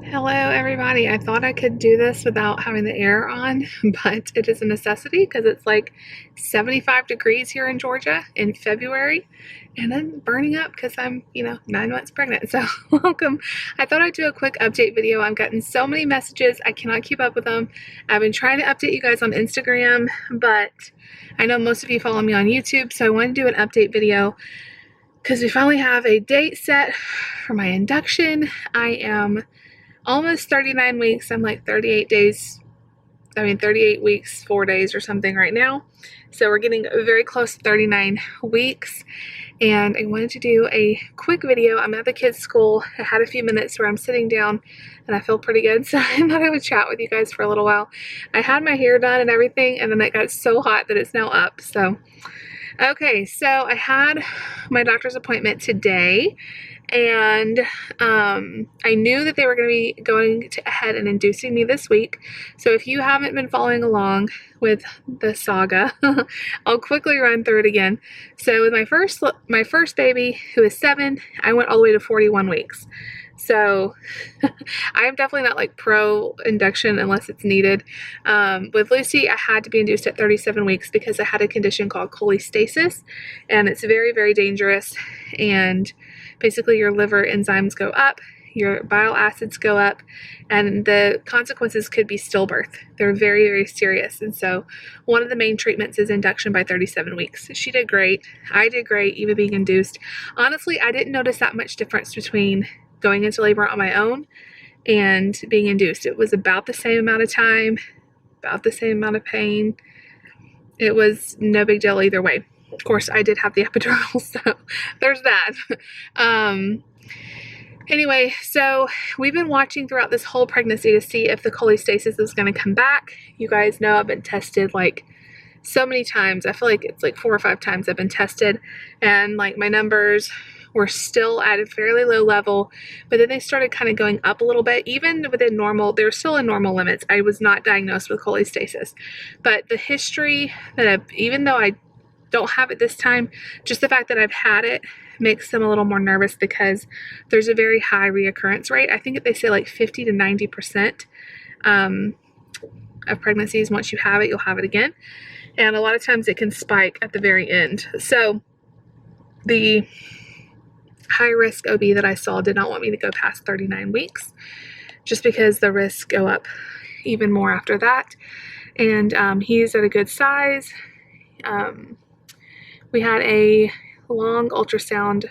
Hello everybody. I thought I could do this without having the air on, but it is a necessity because it's like 75 degrees here in Georgia in February and I'm burning up because I'm, 9 months pregnant. So welcome. I thought I'd do a quick update video. I've gotten so many messages. I cannot keep up with them. I've been trying to update you guys on Instagram, but I know most of you follow me on YouTube, so I wanted to do an update video because we finally have a date set for my induction. I am almost 39 weeks. I'm like 38 weeks, 4 days or something right now. So we're getting very close to 39 weeks. And I wanted to do a quick video. I'm at the kids' school. I had a few minutes where I'm sitting down and I feel pretty good. So I thought I would chat with you guys for a little while. I had my hair done and everything, and then it got so hot that it's now up. So, okay, so I had my doctor's appointment today. And I knew that they were going to be going ahead and inducing me this week. So if you haven't been following along with the saga, I'll quickly run through it again. So with my first baby, who is 7, I went all the way to 41 weeks. So I'm definitely not like pro induction unless it's needed. With Lucy, I had to be induced at 37 weeks because I had a condition called cholestasis, and it's very, very dangerous. And basically your liver enzymes go up, your bile acids go up, and the consequences could be stillbirth. They're very, very serious. And so one of the main treatments is induction by 37 weeks. She did great. I did great, even being induced. Honestly, I didn't notice that much difference between going into labor on my own and being induced. It was about the same amount of time, about the same amount of pain. It was no big deal either way. Of course, I did have the epidural, so there's that. Anyway, so we've been watching throughout this whole pregnancy to see if the cholestasis is going to come back. You guys know I've been tested like so many times. I feel like it's like 4 or 5 times I've been tested, and like my numbers were still at a fairly low level, but then they started kind of going up a little bit. Even within normal, they're still in normal limits. I was not diagnosed with cholestasis, but the history that even though I don't have it this time, just the fact that I've had it makes them a little more nervous because there's a very high reoccurrence rate. I think they say like 50 to 90% of pregnancies, once you have it, you'll have it again. And a lot of times it can spike at the very end. So the high risk OB that I saw did not want me to go past 39 weeks just because the risks go up even more after that. And he's at a good size. We had a long ultrasound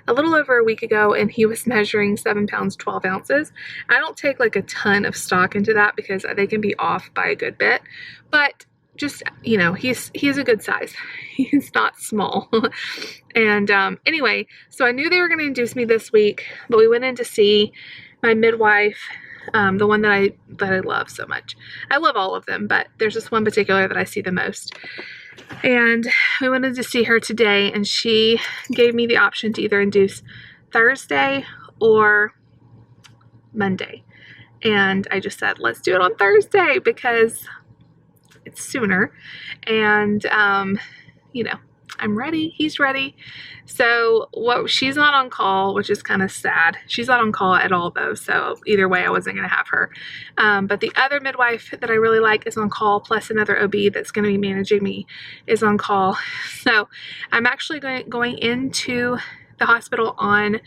a little over a week ago, and he was measuring 7 pounds, 12 ounces. I don't take like a ton of stock into that because they can be off by a good bit, but just, he's a good size. He's not small. And anyway, so I knew they were going to induce me this week, but we went in to see my midwife, the one that I love so much. I love all of them, but there's this one particular that I see the most. And we went in to see her today, and she gave me the option to either induce Thursday or Monday. And I just said, let's do it on Thursday because it's sooner. And, I'm ready. He's ready. So she's not on call, which is kind of sad. She's not on call at all though. So either way, I wasn't going to have her. But the other midwife that I really like is on call, plus another OB that's going to be managing me is on call. So I'm actually going into the hospital on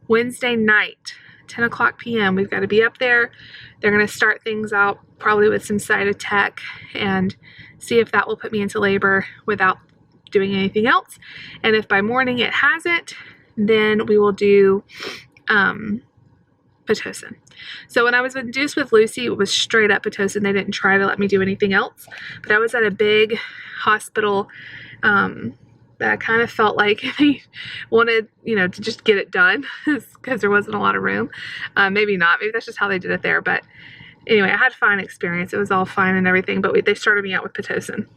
Wednesday night, 10 o'clock p.m. We've got to be up there. They're going to start things out probably with some Cytotec and see if that will put me into labor without doing anything else. And if by morning it hasn't, then we will do Pitocin. So when I was induced with Lucy, it was straight up Pitocin. They didn't try to let me do anything else. But I was at a big hospital that I kind of felt like they wanted, to just get it done because there wasn't a lot of room. Maybe not. Maybe that's just how they did it there. But anyway, I had a fine experience. It was all fine and everything, but they started me out with Pitocin.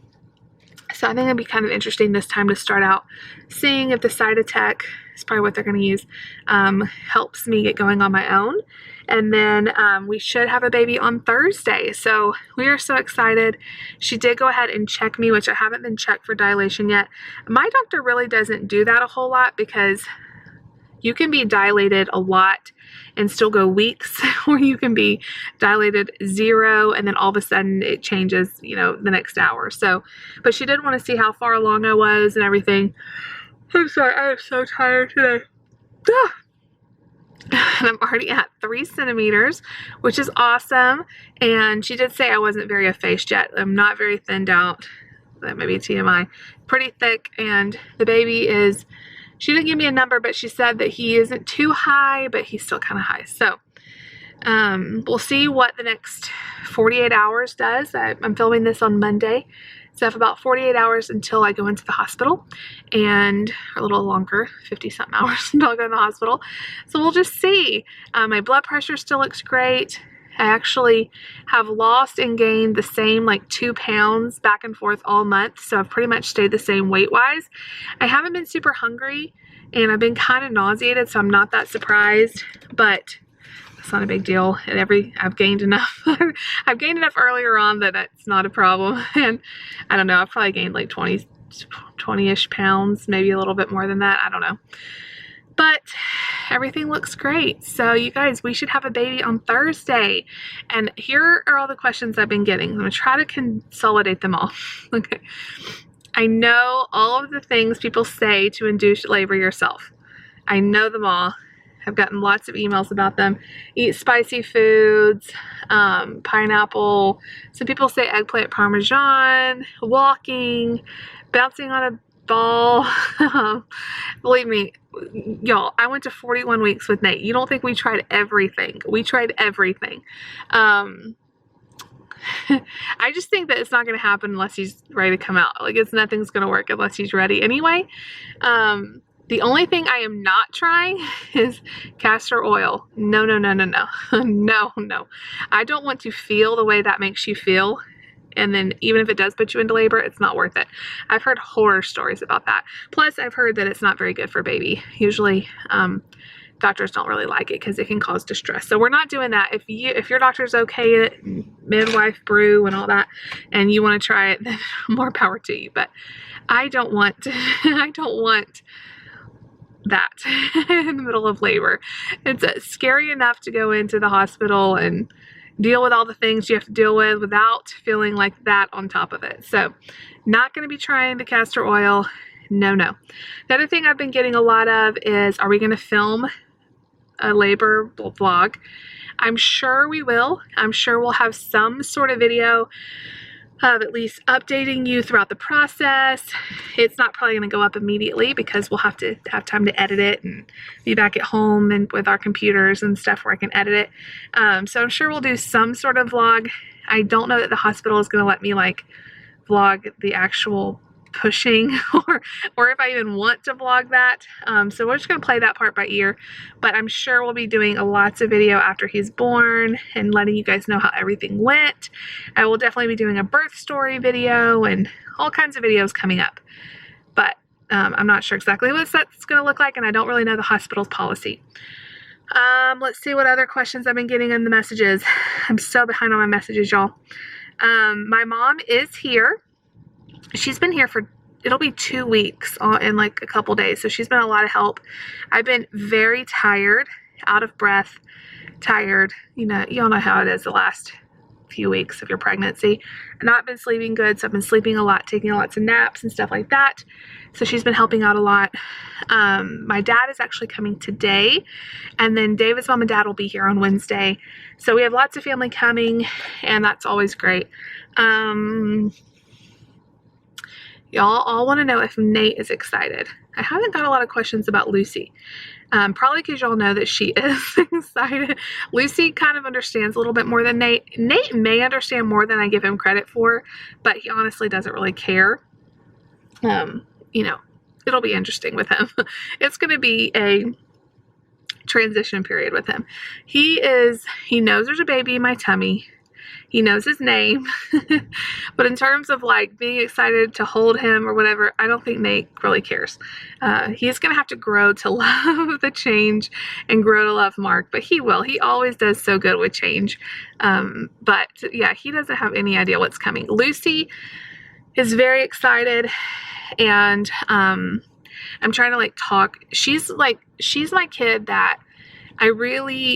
So I think it'd be kind of interesting this time to start out seeing if the Cytotec is probably what they're going to use, helps me get going on my own. And then we should have a baby on Thursday. So we are so excited. She did go ahead and check me, which I haven't been checked for dilation yet. My doctor really doesn't do that a whole lot because You can be dilated a lot and still go weeks, or you can be dilated 0 and then all of a sudden it changes, you know, the next hour. So, but she did want to see how far along I was and everything. I'm sorry, I am so tired today. And I'm already at 3 centimeters, which is awesome. And she did say I wasn't very effaced yet. I'm not very thinned out. That may be TMI. Pretty thick, and the baby is, she didn't give me a number, but she said that he isn't too high, but he's still kind of high. So we'll see what the next 48 hours does. I'm filming this on Monday. So I have about 48 hours until I go into the hospital, and a little longer, 50-something hours until I go in the hospital. So we'll just see. My blood pressure still looks great. I actually have lost and gained the same like 2 pounds back and forth all month. So I've pretty much stayed the same weight-wise. I haven't been super hungry, and I've been kind of nauseated, so I'm not that surprised, but it's not a big deal. And I've gained enough. I've gained enough earlier on that it's not a problem. And I don't know, I've probably gained like 20-ish pounds, maybe a little bit more than that. I don't know. But everything looks great. So you guys, we should have a baby on Thursday. And here are all the questions I've been getting. I'm going to try to consolidate them all. Okay. I know all of the things people say to induce labor yourself. I know them all. I've gotten lots of emails about them. Eat spicy foods, pineapple. Some people say eggplant parmesan, walking, bouncing on a ball. Believe me, y'all, I went to 41 weeks with Nate. You don't think we tried everything. We tried everything. I just think that it's not going to happen unless he's ready to come out. Like, nothing's going to work unless he's ready anyway. The only thing I am not trying is castor oil. No, no, no, no, no. No, no. I don't want to feel the way that makes you feel. And then even if it does put you into labor, it's not worth it. I've heard horror stories about that. Plus, I've heard that it's not very good for baby. Usually, doctors don't really like it because it can cause distress. So we're not doing that. If your doctor's okay at midwife brew and all that, and you want to try it, then more power to you. But I don't want that in the middle of labor. It's scary enough to go into the hospital and deal with all the things you have to deal with without feeling like that on top of it. So not going to be trying the castor oil. No, no. The other thing I've been getting a lot of is, are we going to film a labor vlog? I'm sure we will. I'm sure we'll have some sort of video of at least updating you throughout the process. It's not probably going to go up immediately because we'll have to have time to edit it and be back at home and with our computers and stuff where I can edit it. So I'm sure we'll do some sort of vlog. I don't know that the hospital is going to let me like vlog the actual pushing or if I even want to vlog that. So we're just going to play that part by ear, but I'm sure we'll be doing lots of video after he's born and letting you guys know how everything went. I will definitely be doing a birth story video and all kinds of videos coming up, but I'm not sure exactly what that's going to look like, and I don't really know the hospital's policy. Let's see what other questions I've been getting in the messages. I'm so behind on my messages, y'all. My mom is here. She's been here for, it'll be 2 weeks in like a couple days. So she's been a lot of help. I've been very tired, out of breath, tired. You know, you all know how it is the last few weeks of your pregnancy. I've not been sleeping good. So I've been sleeping a lot, taking lots of naps and stuff like that. So she's been helping out a lot. My dad is actually coming today. And then David's mom and dad will be here on Wednesday. So we have lots of family coming, and that's always great. Y'all all want to know if Nate is excited. I haven't got a lot of questions about Lucy. Probably because y'all know that she is excited. Lucy kind of understands a little bit more than Nate. Nate may understand more than I give him credit for, but he honestly doesn't really care. You know, it'll be interesting with him. It's going to be a transition period with him. He knows there's a baby in my tummy. He knows his name, but in terms of like being excited to hold him or whatever, I don't think Nate really cares. He's going to have to grow to love the change and grow to love Mark, but he will. He always does so good with change. But yeah, he doesn't have any idea what's coming. Lucy is very excited, and I'm trying to like talk. She's my kid that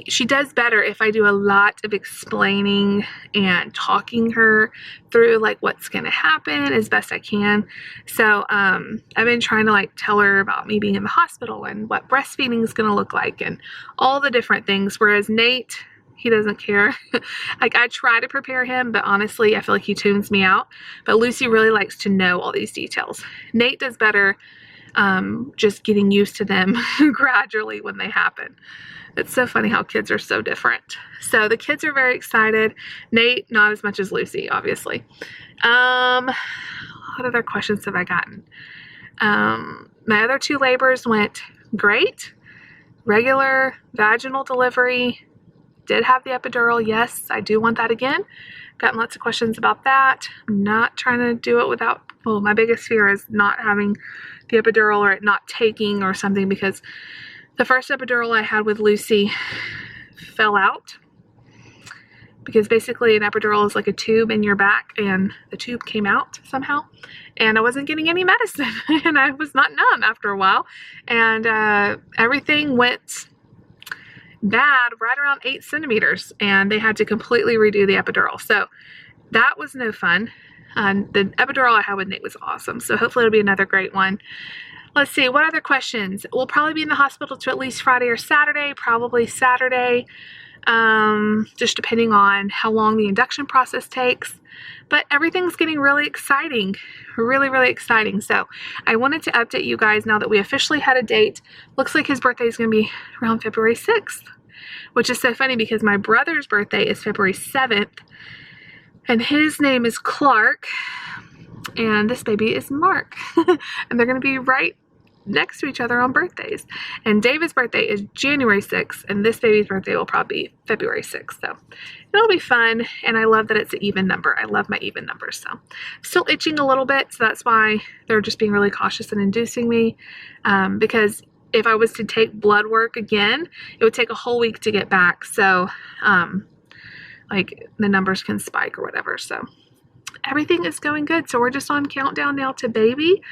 she does better if I do a lot of explaining and talking her through like what's going to happen as best I can. So I've been trying to like tell her about me being in the hospital and what breastfeeding is going to look like and all the different things. Whereas Nate, he doesn't care. Like I try to prepare him, but honestly, I feel like he tunes me out. But Lucy really likes to know all these details. Nate does better just getting used to them gradually when they happen. It's so funny how kids are so different. So the kids are very excited. Nate, not as much as Lucy, obviously. What other questions have I gotten? My other 2 labors went great. Regular vaginal delivery. Did have the epidural. Yes, I do want that again. Gotten lots of questions about that. I'm not trying to do it without, well, my biggest fear is not having the epidural or it not taking or something, because the first epidural I had with Lucy fell out, because basically an epidural is like a tube in your back and the tube came out somehow and I wasn't getting any medicine and I was not numb after a while, and everything went bad right around 8 centimeters and they had to completely redo the epidural. So that was no fun. The epidural I had with Nate was awesome. So hopefully it'll be another great one. Let's see, what other questions? We'll probably be in the hospital to at least Friday or Saturday, probably Saturday, just depending on how long the induction process takes. But everything's getting really exciting, really, really exciting. So I wanted to update you guys now that we officially had a date. Looks like his birthday is going to be around February 6th, which is so funny because my brother's birthday is February 7th, and his name is Clark, and this baby is Mark, and they're going to be right next to each other on birthdays. And David's birthday is January 6th, and this baby's birthday will probably be February 6th. So it'll be fun, and I love that it's an even number. I love my even numbers. So still itching a little bit, so that's why they're just being really cautious and inducing me, because if I was to take blood work again, it would take a whole week to get back. So like the numbers can spike or whatever. So everything is going good. So we're just on countdown now to baby.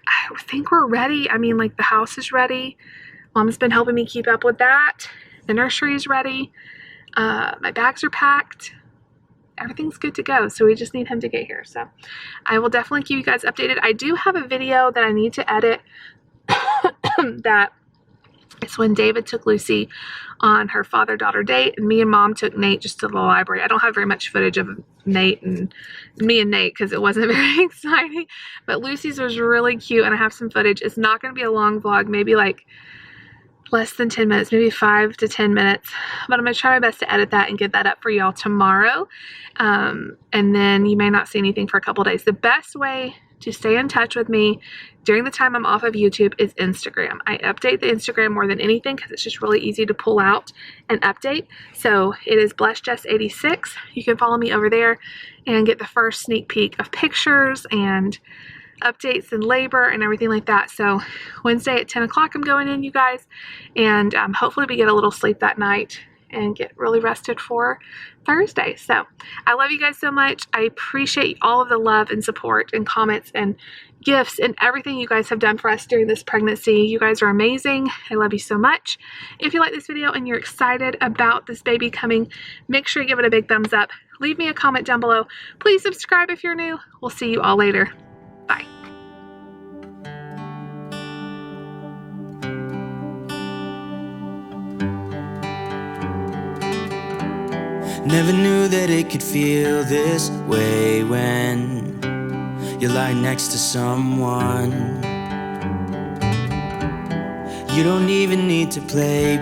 I think we're ready. I mean, like the house is ready. Mom's been helping me keep up with that. The nursery is ready. My bags are packed. Everything's good to go. So we just need him to get here. So I will definitely keep you guys updated. I do have a video that I need to edit that is when David took Lucy on her father-daughter date, and me and Mom took Nate just to the library. I don't have very much footage of Nate and me and Nate because it wasn't very exciting, but Lucy's was really cute and I have some footage. It's not going to be a long vlog, maybe like less than 10 minutes, maybe 5 to 10 minutes, but I'm going to try my best to edit that and get that up for y'all tomorrow. And then you may not see anything for a couple days. The best way to stay in touch with me during the time I'm off of YouTube is Instagram. I update the Instagram more than anything because it's just really easy to pull out and update. So it is BlessedJess86. You can follow me over there and get the first sneak peek of pictures and updates and labor and everything like that. So Wednesday at 10 o'clock I'm going in, you guys, and hopefully we get a little sleep that night and get really rested for Thursday. So I love you guys so much. I appreciate all of the love and support and comments and gifts and everything you guys have done for us during this pregnancy. You guys are amazing. I love you so much. If you like this video and you're excited about this baby coming, make sure you give it a big thumbs up. Leave me a comment down below. Please subscribe if you're new. We'll see you all later. Bye. Never knew that it could feel this way when you lie next to someone. You don't even need to play